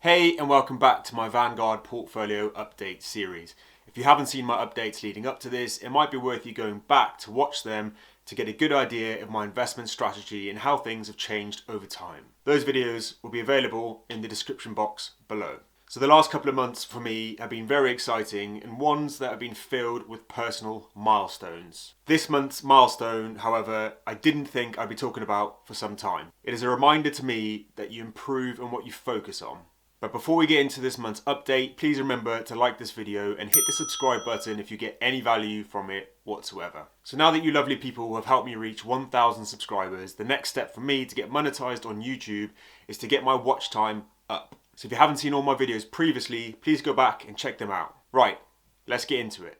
Hey, and welcome back to my Vanguard portfolio update series. If you haven't seen my updates leading up to this, it might be worth you going back to watch them to get a good idea of my investment strategy and how things have changed over time. Those videos will be available in the description box below. So the last couple of months for me have been very exciting and ones that have been filled with personal milestones. This month's milestone, however, I didn't think I'd be talking about for some time. It is a reminder to me that you improve on what you focus on. But before we get into this month's update, please remember to like this video and hit the subscribe button if you get any value from it whatsoever. So now that you lovely people have helped me reach 1,000 subscribers, the next step for me to get monetized on YouTube is to get my watch time up. So if you haven't seen all my videos previously, please go back and check them out. Right, let's get into it.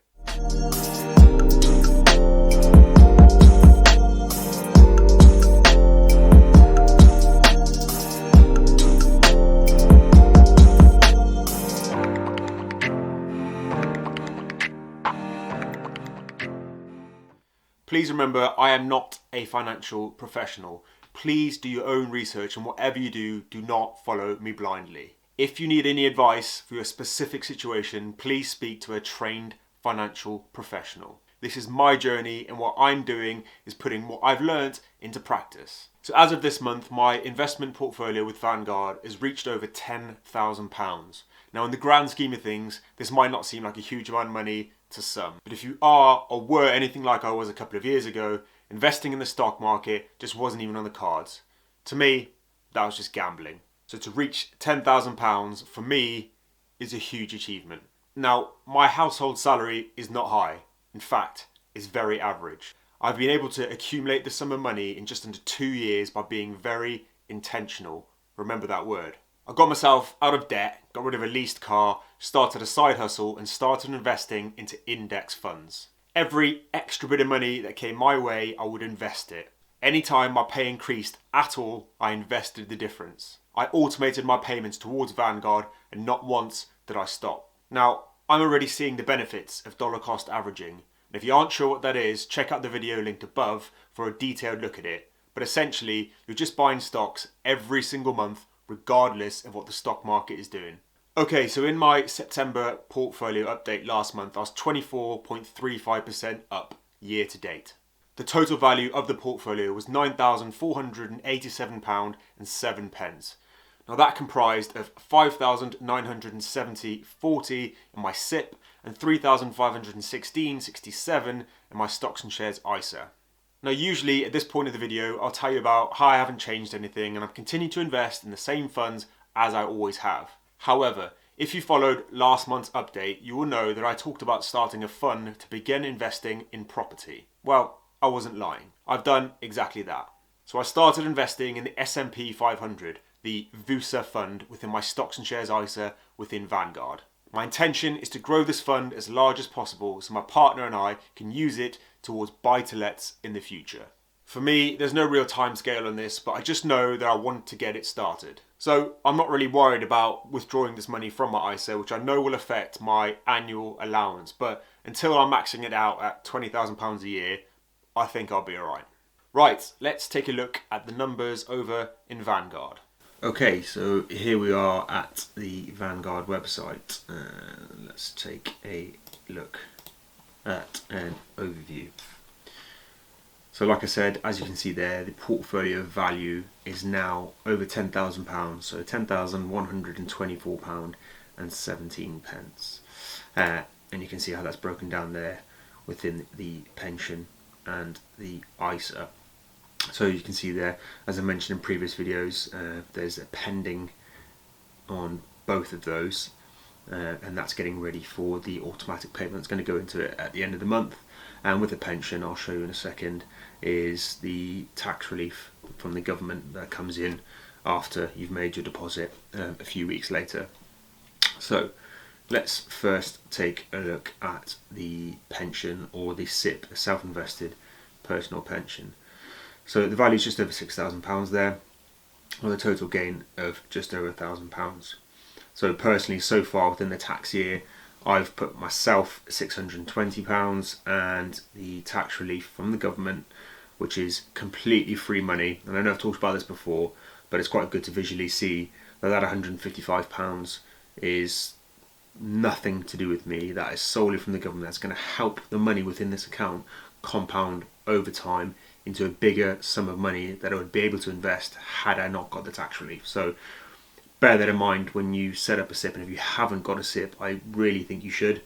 Please remember, I am not a financial professional. Please do your own research, and whatever you do, do not follow me blindly. If you need any advice for your specific situation, please speak to a trained financial professional. This is my journey, and what I'm doing is putting what I've learned into practice. So as of this month, my investment portfolio with Vanguard has reached over £10,000. Now in the grand scheme of things, this might not seem like a huge amount of money to some, but if you are or were anything like I was a couple of years ago, investing in the stock market just wasn't even on the cards. To me, that was just gambling. So to reach £10,000 for me is a huge achievement. Now, my household salary is not high. In fact, it's very average. I've been able to accumulate this sum of money in just under 2 years by being very intentional. Remember that word. I got myself out of debt, got rid of a leased car, started a side hustle and started investing into index funds. Every extra bit of money that came my way, I would invest it. Anytime my pay increased at all, I invested the difference. I automated my payments towards Vanguard and not once did I stop. Now, I'm already seeing the benefits of dollar cost averaging. And if you aren't sure what that is, check out the video linked above for a detailed look at it. But essentially, you're just buying stocks every single month regardless of what the stock market is doing. Okay, so in my September portfolio update last month, I was 24.35% up year to date. The total value of the portfolio was £9,487.07. Now that comprised of 5,970.40 in my SIP and 3,516.67 in my stocks and shares ISA. Now usually at this point of the video, I'll tell you about how I haven't changed anything and I've continued to invest in the same funds as I always have. However, if you followed last month's update, you will know that I talked about starting a fund to begin investing in property. Well, I wasn't lying. I've done exactly that. So I started investing in the S&P 500, the VUSA fund within my stocks and shares ISA within Vanguard. My intention is to grow this fund as large as possible so my partner and I can use it towards buy-to-lets in the future. For me, there's no real time scale on this, but I just know that I want to get it started. So I'm not really worried about withdrawing this money from my ISA, which I know will affect my annual allowance, but until I'm maxing it out at £20,000 a year, I think I'll be alright. Right, let's take a look at the numbers over in Vanguard. Okay, so here we are at the Vanguard website. Let's take a look at an overview. So like I said, as you can see there, the portfolio value is now over £10,000, so £10,124.17. And you can see how that's broken down there within the pension and the ISA. So you can see there, as I mentioned in previous videos, there's a pending on both of those, and that's getting ready for the automatic payment that's going to go into it at the end of the month. And with the pension, I'll show you in a second, is the tax relief from the government that comes in after you've made your deposit a few weeks later. So let's first take a look at the pension, or the SIP, the self-invested personal pension. So the value is just over £6,000 there, with a total gain of just over £1,000. So personally, so far within the tax year, I've put myself £620 and the tax relief from the government, which is completely free money. And I know I've talked about this before, but it's quite good to visually see but that £155 is nothing to do with me. That is solely from the government. That's going to help the money within this account compound over time into a bigger sum of money that I would be able to invest had I not got the tax relief. So bear that in mind when you set up a SIP, and if you haven't got a SIP, I really think you should.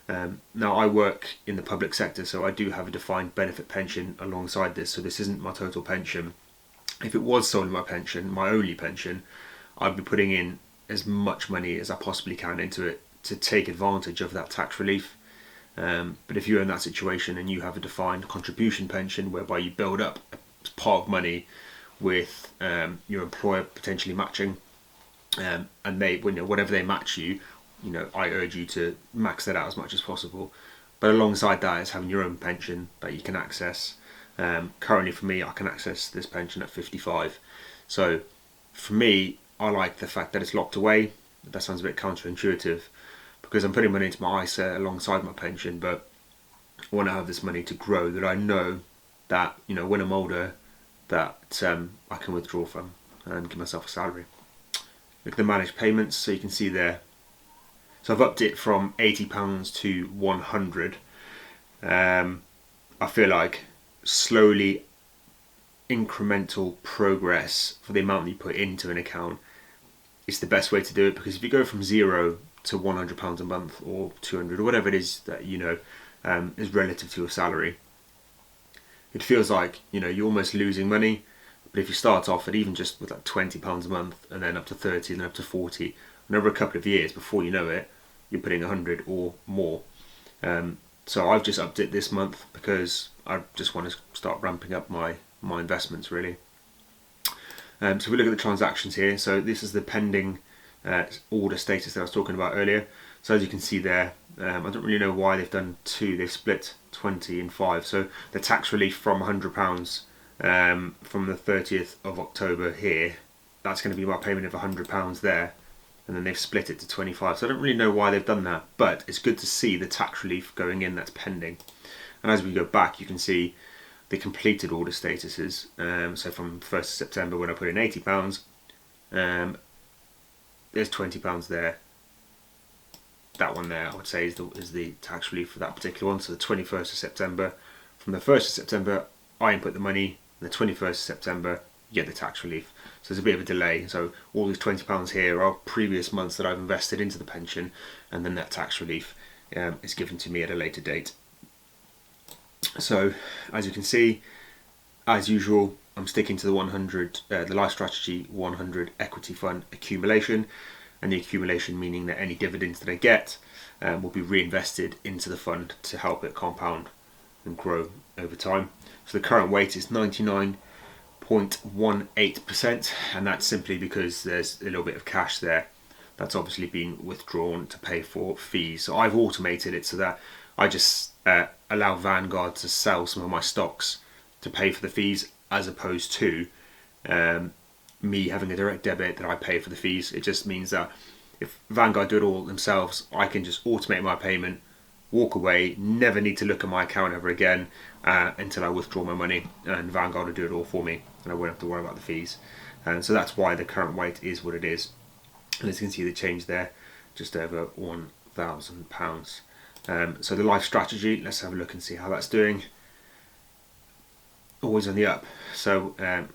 Now I work in the public sector, so I do have a defined benefit pension alongside this, so this isn't my total pension. If it was solely my pension, my only pension, I'd be putting in as much money as I possibly can into it to take advantage of that tax relief. But if you're in that situation and you have a defined contribution pension whereby you build up a pot of money with your employer potentially matching, and they, whatever they match you, I urge you to max that out as much as possible. But alongside that is having your own pension that you can access. Currently for me, I can access this pension at 55. So for me, I like the fact that it's locked away. That sounds a bit counterintuitive because I'm putting money into my ISA alongside my pension, but I want to have this money to grow, that I know that, when I'm older, that I can withdraw from and give myself a salary. Look at the managed payments, so you can see there. So I've upped it from £80 to 100. I feel like slowly incremental progress for the amount that you put into an account is the best way to do it, because if you go from £0 to £100 a month or 200 or whatever it is that is relative to your salary, it feels like you're almost losing money. But if you start off at even just with like £20 a month and then up to 30 and then up to 40, and over a couple of years before you know it, you're putting 100 or more. So I've just upped it this month because I just want to start ramping up my investments really. So we look at the transactions here. So this is the pending order status that I was talking about earlier. So as you can see there, I don't really know why they've done two. They split 20 in 5. So the tax relief from £100 from the 30th of October here, that's going to be my payment of £100 there, and then they've split it to 25. So I don't really know why they've done that, but it's good to see the tax relief going in that's pending. And as we go back, you can see the completed order statuses. So from 1st of September when I put in £80, there's £20 there. That one there I would say is the tax relief for that particular one. So the 21st of September, from the 1st of September I input the money, and the 21st of September you get the tax relief. So there's a bit of a delay. So all these £20 here are previous months that I've invested into the pension, and then that tax relief is given to me at a later date. So as you can see, as usual, I'm sticking to the 100, the Life Strategy 100 equity fund accumulation, and the accumulation meaning that any dividends that I get will be reinvested into the fund to help it compound and grow over time. So the current weight is 99.18%, and that's simply because there's a little bit of cash there that's obviously been withdrawn to pay for fees. So I've automated it so that I just allow Vanguard to sell some of my stocks to pay for the fees, as opposed to me having a direct debit that I pay for the fees. It just means that if Vanguard do it all themselves, I can just automate my payment, walk away, never need to look at my account ever again until I withdraw my money, and Vanguard will do it all for me, and I won't have to worry about the fees. And so that's why the current weight is what it is. And as you can see, the change there, just over £1,000. So the Life Strategy, let's have a look and see how that's doing. Always on the up. So I'm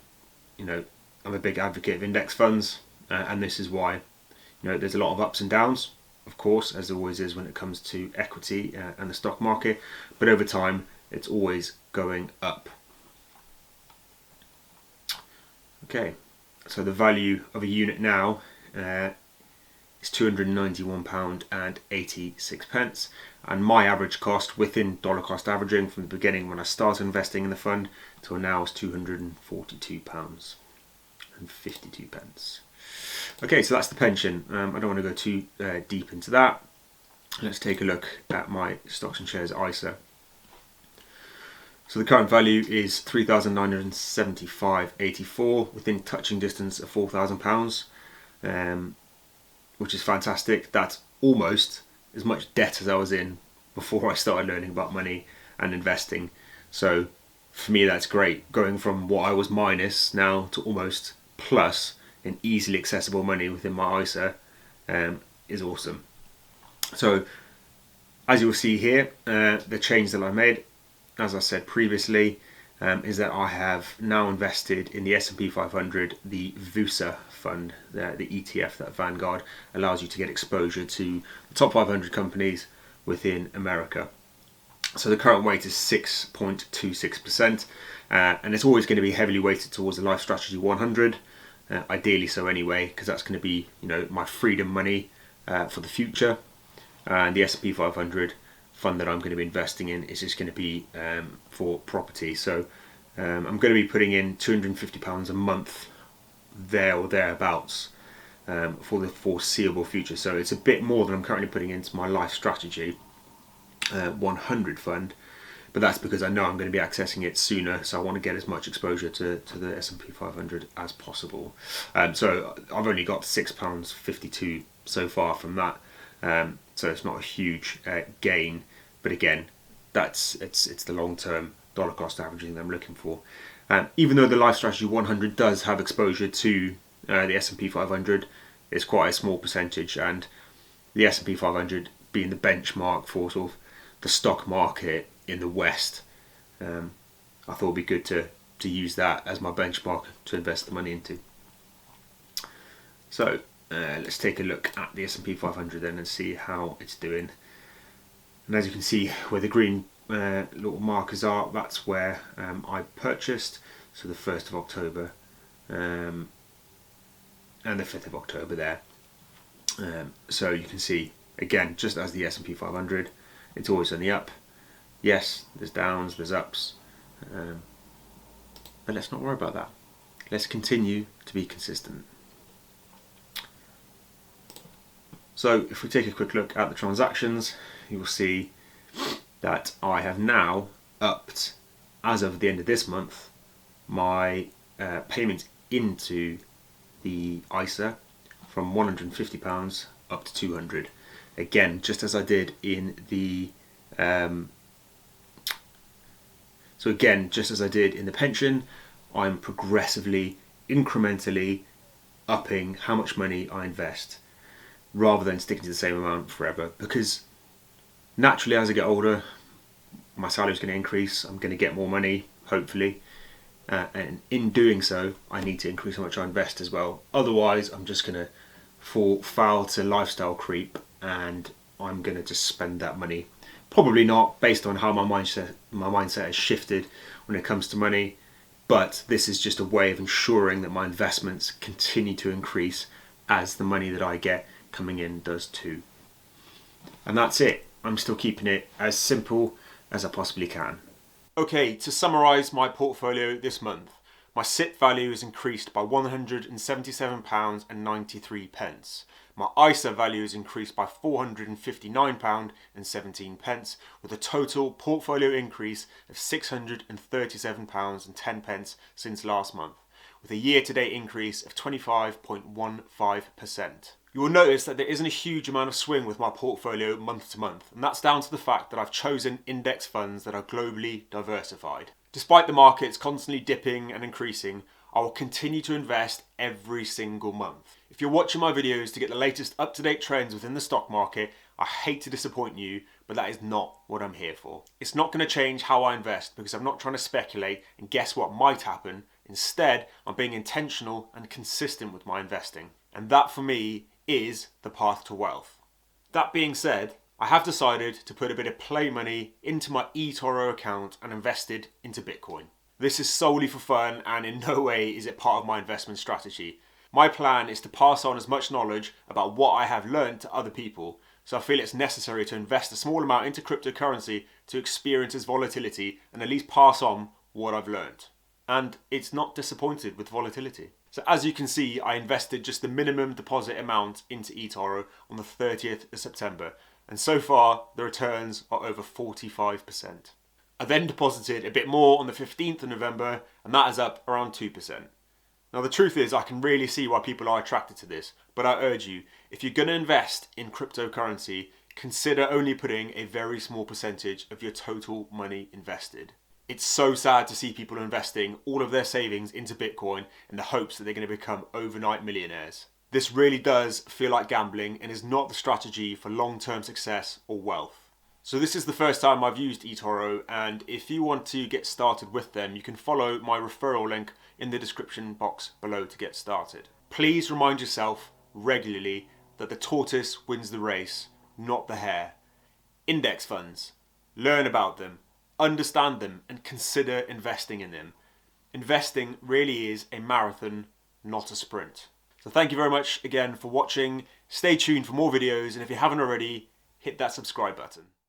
a big advocate of index funds, and this is why there's a lot of ups and downs, of course, as there always is when it comes to equity and the stock market, but over time it's always going up. Okay, so the value of a unit now is £291.86, and my average cost within dollar cost averaging from the beginning when I started investing in the fund till now is £242.52. Okay, so that's the pension. I don't want to go too deep into that. Let's take a look at my stocks and shares ISA. So the current value is £3,975.84, within touching distance of £4,000, which is fantastic. That's almost as much debt as I was in before I started learning about money and investing. So for me, that's great. Going from what I was minus now to almost plus and easily accessible money within my ISA is awesome. So as you'll see here, the change that I made, as I said previously, is that I have now invested in the S&P 500, the VUSA fund, the ETF that Vanguard allows you to get exposure to the top 500 companies within America. So the current weight is 6.26%, and it's always going to be heavily weighted towards the Life Strategy 100, ideally so anyway, because that's going to be, my freedom money for the future. And the S&P 500 fund that I'm going to be investing in is just going to be for property. So I'm going to be putting in £250 a month there or thereabouts for the foreseeable future. So it's a bit more than I'm currently putting into my Life Strategy 100 fund, but that's because I know I'm going to be accessing it sooner, so I want to get as much exposure to the S&P 500 as possible. So I've only got £6.52 so far from that, so it's not a huge gain, but again, it's the long-term dollar cost averaging that I'm looking for. Even though the Life Strategy 100 does have exposure to the S&P 500, it's quite a small percentage, and the S&P 500 being the benchmark for sort of the stock market in the West, I thought it would be good to use that as my benchmark to invest the money into. So let's take a look at the S&P 500 then and see how it's doing. And as you can see where the green little markers are, that's where I purchased, so the 1st of October and the 5th of October there. So you can see, again, just as the S&P 500, it's always on the up. Yes, there's downs, there's ups, but let's not worry about that. Let's continue to be consistent. So if we take a quick look at the transactions, you will see that I have now upped, as of the end of this month, my payment into the ISA from £150 up to £200. Again, just as I did in the pension, I'm progressively, incrementally upping how much money I invest, rather than sticking to the same amount forever, because naturally as I get older, my salary is going to increase, I'm going to get more money, hopefully, and in doing so, I need to increase how much I invest as well. Otherwise, I'm just going to fall foul to lifestyle creep, and I'm going to just spend that money. Probably not, based on how my mindset has shifted when it comes to money, but this is just a way of ensuring that my investments continue to increase as the money that I get coming in does too. And that's it. I'm still keeping it as simple as I possibly can. Okay, to summarise my portfolio this month, my SIP value has increased by £177.93. My ISA value has increased by £459.17, with a total portfolio increase of £637.10 since last month, with a year-to-date increase of 25.15%. You will notice that there isn't a huge amount of swing with my portfolio month to month, and that's down to the fact that I've chosen index funds that are globally diversified. Despite the markets constantly dipping and increasing, I will continue to invest every single month. If you're watching my videos to get the latest up-to-date trends within the stock market, I hate to disappoint you, but that is not what I'm here for. It's not going to change how I invest, because I'm not trying to speculate and guess what might happen. Instead, I'm being intentional and consistent with my investing. And that for me is the path to wealth. That being said, I have decided to put a bit of play money into my eToro account and invested into Bitcoin. This is solely for fun, and in no way is it part of my investment strategy. My plan is to pass on as much knowledge about what I have learned to other people, so I feel it's necessary to invest a small amount into cryptocurrency to experience its volatility and at least pass on what I've learned. And it's not disappointed with volatility. So as you can see, I invested just the minimum deposit amount into eToro on the 30th of September, and so far the returns are over 45%. I then deposited a bit more on the 15th of November, and that is up around 2%. Now the truth is, I can really see why people are attracted to this, but I urge you, if you're going to invest in cryptocurrency, consider only putting a very small percentage of your total money invested. It's so sad to see people investing all of their savings into Bitcoin in the hopes that they're going to become overnight millionaires. This really does feel like gambling and is not the strategy for long-term success or wealth. So this is the first time I've used eToro, and if you want to get started with them, you can follow my referral link in the description box below to get started. Please remind yourself regularly that the tortoise wins the race, not the hare. Index funds. Learn about them, understand them, and consider investing in them. Investing really is a marathon, not a sprint. So thank you very much again for watching. Stay tuned for more videos, and if you haven't already, hit that subscribe button.